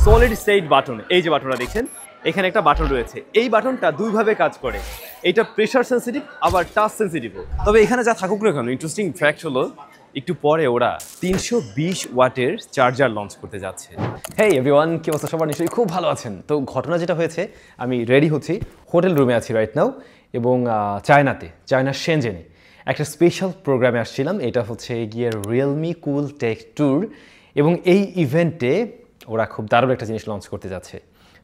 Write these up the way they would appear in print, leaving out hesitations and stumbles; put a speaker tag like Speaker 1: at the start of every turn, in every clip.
Speaker 1: Solid state button, এই যে বাটনটা দেখছেন এখানে একটা বাটন রয়েছে। এই বাটনটা দুইভাবে কাজ করে, এটা প্রেশার সেন্সিটিভ আবার টাচ সেন্সিটিভও। তবে এখানে যা থাকুক না কেন, ইন্টারেস্টিং ফ্যাক্ট হলো একটু পরে ওরা 320 ওয়াটের চার্জার লঞ্চ করতে যাচ্ছে।
Speaker 2: হেই এভরিওয়ান, কি অবস্থা সবার? নিশ্চয়ই খুব ভালো আছেন। তো ঘটনা যেটা হয়েছে, আমি রেডি হচ্ছি, হোটেল রুমে আছি রাইট নাও, এবং চায়নার শেনজেনে একটা স্পেশাল প্রোগ্রামে আসছিলাম। এটা হচ্ছে গিয়ে রিয়েলমি কুল টেক ট্যুর, এবং এই ইভেন্টে ওরা খুব দারুণ একটা জিনিস লঞ্চ করতে যাচ্ছে।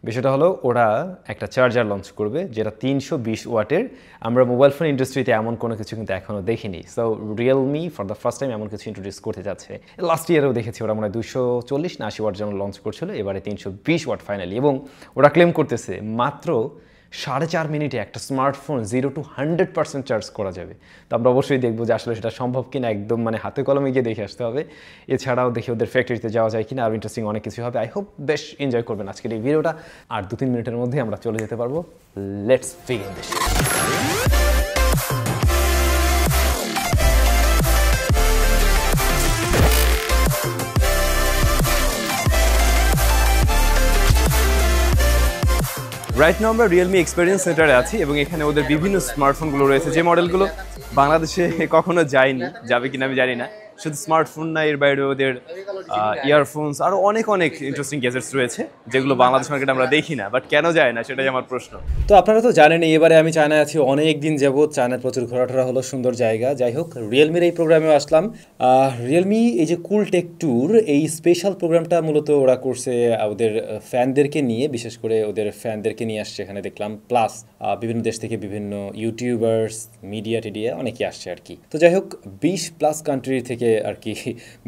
Speaker 2: বিষয়টা হলো ওরা একটা চার্জার লঞ্চ করবে যেটা 320 ওয়াটের। আমরা মোবাইল ফোন ইন্ডাস্ট্রিতে এমন কোনো কিছু কিন্তু এখনও দেখিনি। So Realme for the first time এমন কিছু ইন্ট্রোডিউস করতে যাচ্ছে। লাস্ট ইয়ারেও দেখেছি ওরা মনে হয় 240 না 80 ওয়াট যেন লঞ্চ করছিল, এবারে 320 ওয়াট ফাইনালি। এবং ওরা ক্লেম করতেছে মাত্র 4.5 মিনিটে একটা স্মার্টফোন 0 to 100% চার্জ করা যাবে। তো আমরা অবশ্যই দেখবো যে আসলে সেটা সম্ভব কিনা, একদম মানে হাতে কলমে গিয়ে দেখে আসতে হবে। এছাড়াও দেখি ওদের ফ্যাক্টরিতে যাওয়া যায় কিনা, আর ইন্টারেস্টিং অনেক কিছু হবে। আই হোপ বেশ এনজয় করবেন আজকের এই ভিডিওটা। আর 2-3 মিনিটের মধ্যে আমরা চলে যেতে পারবো। Let's begin this.
Speaker 1: Right now আমরা রিয়েলমি এক্সপেরিয়েন্স সেন্টারে আছি, এবং এখানে ওদের বিভিন্ন স্মার্টফোনগুলো রয়েছে, যে মডেলগুলো বাংলাদেশে কখনো যায়নি, যাবে কিনা আমি জানি না। শুধু স্মার্টফোন না, এর বাইরে ওদের ইয়ারফোনস আরও অনেক ইন্টারেস্টিং গ্যাজেটস রয়েছে যেগুলো বাংলাদেশ মার্কেটে আমরা দেখি না, বাট কেন যায় না সেটাই আমার প্রশ্ন।
Speaker 2: তো আপনারা তো জানেনই, এবারে আমি চায়নায় আছি অনেক দিন যাবত। চায়নার প্রচুর ঘোরাটোরা হলো, সুন্দর জায়গা। যাই হোক, রিয়েলমির এই প্রোগ্রামেও আসলাম। রিয়েলমি এই যে কুল টেক ট্যুর, এই স্পেশাল প্রোগ্রামটা মূলত ওরা করছে ওদের ফ্যানদেরকে নিয়ে, বিশেষ করে ওদের ফ্যানদেরকে নিয়ে আসছে এখানে দেখলাম। প্লাস বিভিন্ন দেশ থেকে বিভিন্ন ইউটিউবার্স, মিডিয়া অনেকে আসছে আর কি। তো যাই হোক, 20+ কান্ট্রি থেকে আর কি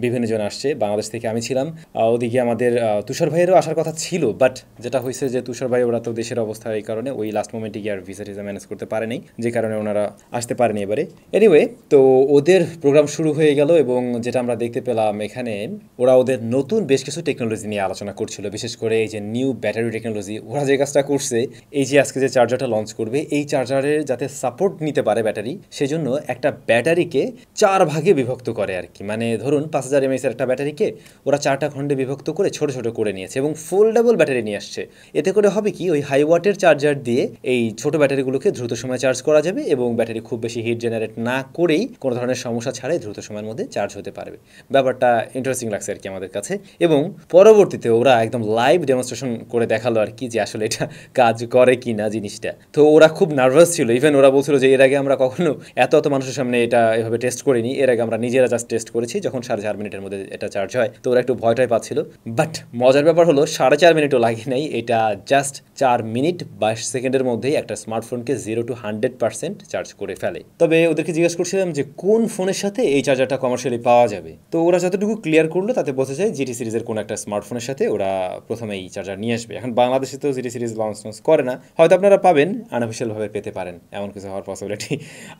Speaker 2: বিভিন্ন জন আসছে। বাংলাদেশ থেকে আমি ছিলাম, ওদিকে আমাদের তুষার ভাইয়েরও আসার কথা ছিল, বাট যেটা হয়েছে যে তুষার ভাই ওরা তো দেশের অবস্থা, এই কারণে ওই লাস্ট মোমেন্টে গিয়ে আর ভিসা টিসা ম্যানেজ করতে পারেনি, যে কারণে ওনারা আসতে পারেনি এবারে। এনিওয়ে, তো ওদের প্রোগ্রাম শুরু হয়ে গেল, এবং যেটা আমরা দেখতে পেলাম এখানে ওরা ওদের নতুন বেশ কিছু টেকনোলজি নিয়ে আলোচনা করছিল। বিশেষ করে এই যে নিউ ব্যাটারি টেকনোলজি, ওরা যে কাজটা করছে, এই যে আজকে যে চার্জারটা লঞ্চ করবে, এই চার্জারের যাতে সাপোর্ট নিতে পারে ব্যাটারি, সেজন্য একটা ব্যাটারিকে 4 ভাগে বিভক্ত করে আর কি। মানে ধরুন 5000 mAh এর একটা ব্যাটারিকে ওরা 4টা খণ্ডে বিভক্ত করে ছোট ছোট করে নিয়েছে, এবং ফোল্ডেবল ব্যাটারি নিয়ে আসছে। এতে করে হবে কি, ওই হাই ওয়াটের চার্জার দিয়ে এই ছোট ব্যাটারিগুলোকে দ্রুত সময় চার্জ করা যাবে, এবং ব্যাটারি খুব বেশি হিট জেনারেট না করেই কোনো ধরনের সমস্যা ছাড়াই দ্রুত সময়ের মধ্যে চার্জ হতে পারবে। ব্যাপারটা ইন্টারেস্টিং লাগছে আর কি আমাদের কাছে। এবং পরবর্তীতে ওরা একদম লাইভ ডেমনস্ট্রেশন করে দেখালো আর কি, যে আসলে এটা কাজ করে কি না জিনিসটা। তো ওরা খুব নার্ভাস ছিল, ইভেন ওরা বলছিল যে এর আগে আমরা কখনো এত মানুষের সামনে এটা এভাবে টেস্ট করিনি। এর আগে আমরা নিজেরা জাস্ট টেস্ট করেছি, যখন 4.5 মিনিটের মধ্যে এটা চার্জ হয়। তো ওরা একটু ভয়টাই পাচ্ছিল, বাট মজার ব্যাপার হলো 4.5 মিনিটও লাগে নাই, এটা জাস্ট 4 মিনিট 22 সেকেন্ডের মধ্যেই একটা স্মার্টফোনকে 0 to 100% চার্জ করে ফেলে। তবে ওদেরকে জিজ্ঞেস করছিলাম যে কোন ফোনের সাথে এই চার্জারটা কমার্শিয়ালি পাওয়া যাবে। তো ওরা যতটুকু ক্লিয়ার করলো তাতে বোঝা যায় জিটি সিরিজের কোনো একটা স্মার্টফোনের সাথে ওরা প্রথমে এই চার্জার নিয়ে আসবে। এখন বাংলাদেশে তো জিটি সিরিজ লঞ্চ করে না, হয়তো আপনারা পাবেন, আনঅফিশিয়ালভাবে পেতে পারেন, এমন কিছু হওয়ার পসিবিলিটি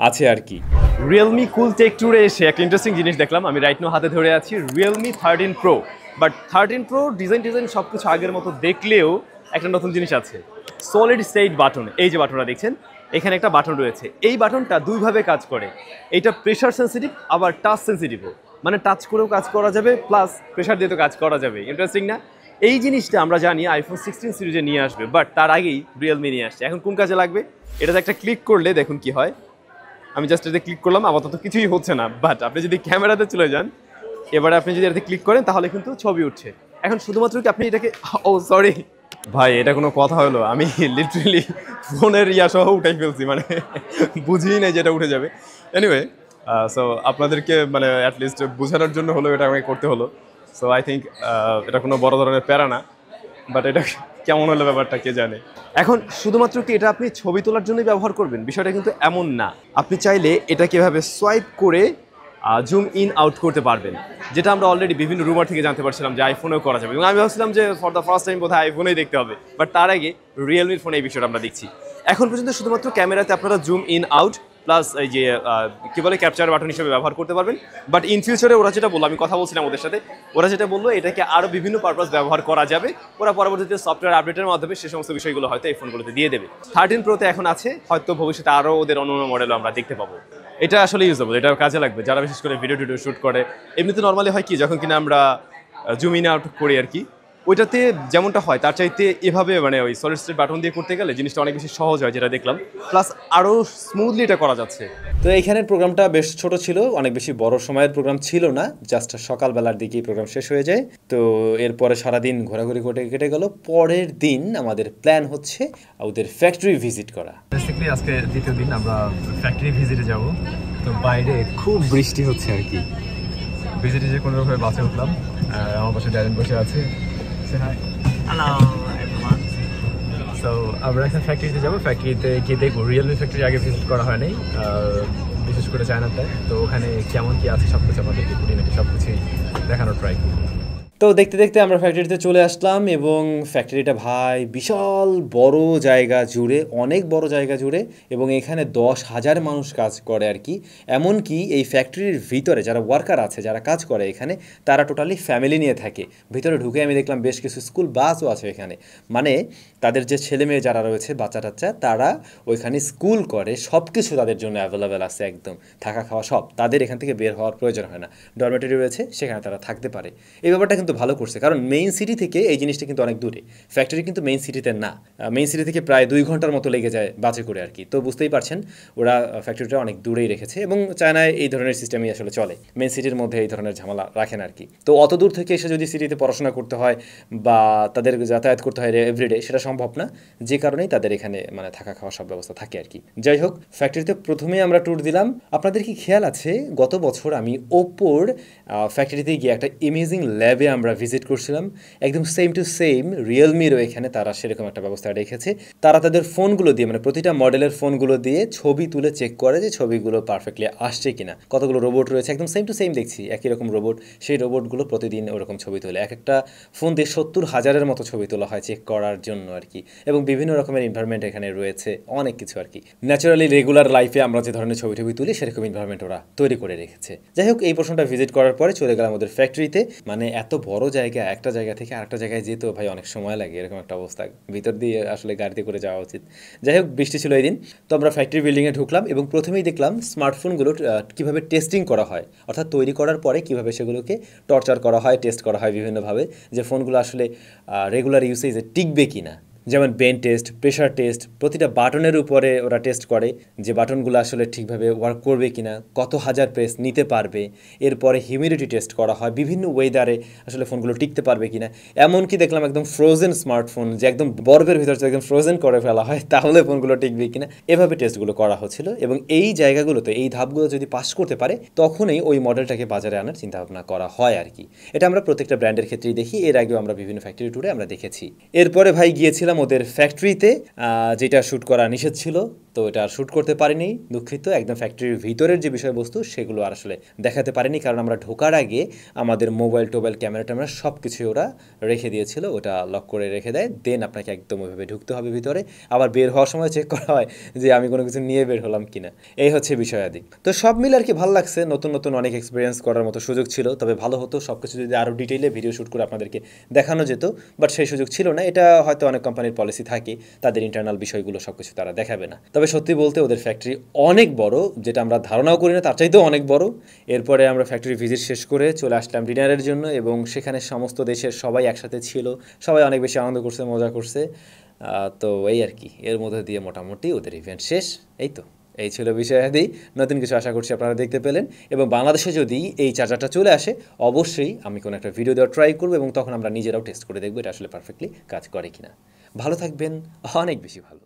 Speaker 2: আছে আর কি।
Speaker 1: রিয়েলমি কুল টেক ট্যুরে এসে একটা ইন্টারেস্টিং জিনিস দেখলাম। আমি রাইট নাও হাতে ধরে আছি Realme 13 Pro, but 13 Pro design সব কিছু আগের মতো দেখলেও একটা নতুন জিনিস আছে, সলিড স্টেট বাটন, এই যে বাটনটা দেখছেন এখানে একটা বাটন রয়েছে। এই বাটনটা দুইভাবে কাজ করে, এটা প্রেশার সেন্সিটিভ আবার টাচ সেন্সিটিভও, মানে টাচ করেও কাজ করা যাবে, প্লাস প্রেশার দিয়ে তো কাজ করা যাবে। ইন্টারেস্টিং না? এই জিনিসটা আমরা জানি আইফোন 16 সিরিজে নিয়ে আসবে, বাট তার আগেই রিয়েলমি নিয়ে আসছে। এখন কোন কাজে লাগবে? এটাতে একটা ক্লিক করলে দেখুন কি হয়। আমি জাস্ট এটাতে ক্লিক করলাম, আপাতত কিছুই হচ্ছে না, বাট আপনি যদি ক্যামেরাতে চলে যান, এবারে আপনি যদি এটাতে ক্লিক করেন তাহলে কিন্তু ছবি উঠছে। এখন শুধুমাত্র কি আপনি এটাকে, ও সরি ভাই, এটা কোনো কথা হলো? আমি লিটারেলি ফোনের সহ উঠাই ফেলছি, মানে বুঝিই নাই যেটা উঠে যাবে। এনিওয়ে, সো আপনাদেরকে মানে অ্যাটলিস্ট বোঝানোর জন্য হলো এটা আমাকে করতে হলো। সো আই থিঙ্ক এটা কোনো বড় ধরনের প্যারা না, বাট এটা কেমন হলো ব্যাপারটা কে জানে। এখন শুধুমাত্র কি এটা আপনি ছবি তোলার জন্যই ব্যবহার করবেন, বিষয়টা কিন্তু এমন না। আপনি চাইলে এটা কীভাবে সোয়াইপ করে জুম ইন আউট করতে পারবেন, যেটা আমরা অলরেডি বিভিন্ন রুমার থেকে জানতে পারছিলাম যে আইফোনেও করা যাবে, এবং আমি ভাবছিলাম যে ফর দ্য ফার্স্ট টাইম বোধহয় আইফোনেই দেখতে হবে, বাট তার আগে রিয়েলমির ফোনে এই বিষয়টা আমরা দেখছি। এখন পর্যন্ত শুধুমাত্র ক্যামেরাতে আপনারা জুম ইন আউট প্লাস এই যে কী বলে ক্যাপচার বাটন হিসেবে ব্যবহার করতে পারবেন, বাট ইন ফিউচারে ওরা যেটা বললো, আমি কথা বলছিলাম ওদের সাথে, ওরা যেটা বললো এটাকে আরও বিভিন্ন পারপাস ব্যবহার করা যাবে। ওরা পরবর্তীতে সফটওয়্যার আপডেটের মাধ্যমে সে সমস্ত বিষয়গুলো হয়তো এই ফোনগুলোতে দিয়ে দেবে। 13 Proতে এখন আছে, হয়তো ভবিষ্যতে আরও ওদের অন্য মডেলও আমরা দেখতে পাবো। এটা আসলে ইউজেবল, এটা কাজে লাগবে যারা বিশেষ করে ভিডিও টিডিও শ্যুট করে। এমনিতে নর্মালি হয় কি, যখন কিনা আমরা জুম ইন আউট করি আর কি, ওইটাতে যেমনটা হয় তার চাইতে এভাবে মানে ওই সলিড স্টেট বাটন দিয়ে করতে গেলে জিনিসটা অনেক বেশি সহজ হয় যেটা দেখলাম, প্লাস আরও স্মুথলি এটা করা যাচ্ছে।
Speaker 2: তো এইখানের প্রোগ্রামটা বেশ ছোট ছিল, অনেক বেশি বড় সময়ের প্রোগ্রাম ছিল না, জাস্ট সকালবেলার দিকেই প্রোগ্রাম শেষ হয়ে যায়। তো এরপরে সারাদিন ঘোরাঘুরি করে কেটে গেল। পরের দিন আমাদের প্ল্যান হচ্ছে ওদের ফ্যাক্টরি ভিজিট করা।
Speaker 1: বেসিক্যালি আজকে দ্বিতীয় দিন আমরা ফ্যাক্টরি ভিজিটে যাব। তো বাইরে খুব বৃষ্টি হচ্ছে আর কি। ভিজিটে যে কোনোভাবে বাসে উঠলাম, আমার পাশে ড্যারেন বসে আছে। Hello everyone. সো আমরা এখন ফ্যাক্টরিতে যাবো, ফ্যাক্টরিতে গিয়ে দেখবো। রিয়েলমি ফ্যাক্টরি আগে ভিজিট করা হয় নাই, বিশেষ করে চায়নাতে। তো ওখানে কেমন কি আছে সব কিছু আমাদেরকে খুঁটিনাটি সব কিছুই দেখানোর ট্রাই করবো।
Speaker 2: তো দেখতে দেখতে আমরা ফ্যাক্টরিতে চলে আসলাম এবং ফ্যাক্টরিটা ভাই বিশাল বড় জায়গা জুড়ে, অনেক বড় জায়গা জুড়ে, এবং এখানে 10,000 মানুষ কাজ করে আর কি। এমনকি এই ফ্যাক্টরির ভিতরে যারা ওয়ার্কার আছে, যারা কাজ করে এখানে, তারা টোটালি ফ্যামিলি নিয়ে থাকে। ভিতরে ঢুকে আমি দেখলাম বেশ কিছু স্কুল বাসও আছে এখানে, মানে তাদের যে ছেলে মেয়ে যারা রয়েছে, বাচ্চা টাচ্চা, তারা ওইখানে স্কুল করে, সব কিছু তাদের জন্য অ্যাভেলেবেল আছে, একদম থাকা খাওয়া সব। তাদের এখান থেকে বের হওয়ার প্রয়োজন হয় না, ডরমেটরি রয়েছে, সেখানে তারা থাকতে পারে। এই ব্যাপারটা কিন্তু ভালো করছে, কারণ মেইন সিটি থেকে এই জিনিসটা কিন্তু অনেক দূরে। ফ্যাক্টরি কিন্তু মেইন সিটিতে না, মেইন সিটি থেকে প্রায় 2 ঘন্টার মতো লেগে যায় বাসে করে আর কি। তো বুঝতেই পারছেন ওরা ফ্যাক্টরিটা অনেক দূরেই রেখেছে, এবং চায়নায় এই ধরনের সিস্টেমই আসলে চলে, মেইন সিটির মধ্যে এই ধরনের ঝামেলা রাখেন আর কি। তো অত দূর থেকে এসে যদি সিটিতে পড়াশোনা করতে হয় বা তাদের যাতায়াত করতে হয় এভরিডে, সেটা সম্ভব না, যে কারণেই তাদের এখানে মানে থাকা খাওয়া সব ব্যবস্থা থাকে আর কি। যাই হোক, ফ্যাক্টরিতে প্রথমেই আমরা ট্যুর দিলাম। আপনাদের কি খেয়াল আছে গত বছর আমি ওপ্পোর ফ্যাক্টরিতে গিয়ে একটা ইমেজিং ল্যাবে আমরা ভিজিট করছিলাম, একদম সেম টু সেম রিয়েলমিরও এখানে তারা সেরকম একটা ব্যবস্থা রেখেছে। তারা তাদের ফোনগুলো দিয়ে, মানে প্রতিটা মডেলের ফোনগুলো দিয়ে ছবি তুলে চেক করে যে ছবিগুলো পারফেক্টলি আসছে কিনা। কতগুলো রোবট রয়েছে, একদম সেম টু সেম দেখছি, একই রকম রোবট। সেই রোবটগুলো প্রতিদিন ওরকম ছবি তোলে, এক একটা ফোন দিয়ে 70,000-এর মতো ছবি তোলা হয় চেক করার জন্য আর কি। এবং বিভিন্ন রকমের এনভায়রনমেন্ট এখানে রয়েছে, অনেক কিছু আর কি। ন্যাচারালি রেগুলার লাইফে আমরা যে ধরনের ছবি টবি তুলি সেরকম এনভায়রনমেন্ট ওরা তৈরি করে রেখেছে। যাই হোক, এই পোর্শনটা ভিজিট করার পরে চলে গেলাম ওদের ফ্যাক্টরিতে। মানে এত বড় জায়গা, একটা জায়গা থেকে আরেকটা জায়গায় যেতেও ভাই অনেক সময় লাগে, এরকম একটা অবস্থা। ভিতর দিয়ে আসলে গাড়িতে করে যাওয়া উচিত। যাই হোক, বৃষ্টি ছিল এই দিন। তো আমরা ফ্যাক্টরি বিল্ডিংয়ে ঢুকলাম এবং প্রথমেই দেখলাম স্মার্টফোনগুলো কীভাবে টেস্টিং করা হয়, অর্থাৎ তৈরি করার পরে কীভাবে সেগুলোকে টর্চার করা হয়, টেস্ট করা হয় বিভিন্নভাবে, যে ফোনগুলো আসলে রেগুলার ইউসেজে টিকবে কি না। যেমন বেন টেস্ট, প্রেশার টেস্ট, প্রতিটা বাটনের উপরে ওরা টেস্ট করে যে বাটনগুলো আসলে ঠিকভাবে ওয়ার্ক করবে কিনা, কত হাজার প্রেস নিতে পারবে। এরপরে হিউমিডিটি টেস্ট করা হয়, বিভিন্ন ওয়েদারে আসলে ফোনগুলো টিকতে পারবে কিনা। এমনকি দেখলাম একদম ফ্রোজেন স্মার্টফোন, যে একদম বরফের ভিতরে একদম ফ্রোজেন করে ফেলা হয়, তাহলে ফোনগুলো টিকবে কিনা, এভাবে টেস্টগুলো করা হচ্ছিল। এবং এই জায়গাগুলোতে, এই ধাপগুলো যদি পাস করতে পারে, তখনই ওই মডেলটাকে বাজারে আনার চিন্তাভাবনা করা হয় আর কি। এটা আমরা প্রত্যেকটা ব্র্যান্ডের ক্ষেত্রেই দেখি, এর আগেও আমরা বিভিন্ন ফ্যাক্টরি ট্যুরে আমরা দেখেছি। এরপরে ভাই গিয়েছিলাম ওদের ফ্যাক্টরিতে, যেটা শ্যুট করা নিষেধ ছিল, তো এটা আর শ্যুট করতে পারিনি, দুঃখিত। একদম ফ্যাক্টরির ভিতরের যে বিষয়বস্তু সেগুলো আর আসলে দেখাতে পারিনি, কারণ আমরা ঢোকার আগে আমাদের মোবাইল টোবাইল ক্যামেরা ট্যামেরা সব কিছুই ওরা রেখে দিয়েছিল, ওটা লক করে রেখে দেয়। দেন আপনাকে একদম ওইভাবে ঢুকতে হবে ভিতরে, আবার বের হওয়ার সময় চেক করা হয় যে আমি কোনো কিছু নিয়ে বের হলাম কিনা। এই হচ্ছে বিষয়াদি। তো সব মিলে আর কি ভালো লাগছে, নতুন নতুন অনেক এক্সপিরিয়েন্স করার মতো সুযোগ ছিল। তবে ভালো হতো সব কিছু যদি আরও ডিটেইলে ভিডিও শ্যুট করে আপনাদেরকে দেখানো যেত, বাট সেই সুযোগ ছিল না। এটা হয়তো অনেক কোম্পানির পলিসি থাকে, তাদের ইন্টারনাল বিষয়গুলো সব কিছু তারা দেখাবে না। তবে সত্যি বলতে ওদের ফ্যাক্টরি অনেক বড়, যেটা আমরা ধারণাও করি না, তার চাইতেও অনেক বড়। এরপরে আমরা ফ্যাক্টরি ভিজিট শেষ করে চলে আসলাম ডিনারের জন্য, এবং সেখানে সমস্ত দেশের সবাই একসাথে ছিল, সবাই অনেক বেশি আনন্দ করছে, মজা করছে। তো এই আর কি, এর মধ্যে দিয়ে মোটামুটি ওদের ইভেন্ট শেষ। এই তো, এই ছিল বিষয়াদি। নতুন কিছু আশা করছি আপনারা দেখতে পেলেন, এবং বাংলাদেশে যদি এই চার্জারটা চলে আসে, অবশ্যই আমি কোনো একটা ভিডিও দেওয়ার ট্রাই করবো, এবং তখন আমরা নিজেরাও টেস্ট করে দেখবো এটা আসলে পারফেক্টলি কাজ করে কিনা। ভালো থাকবেন, অনেক বেশি ভালো।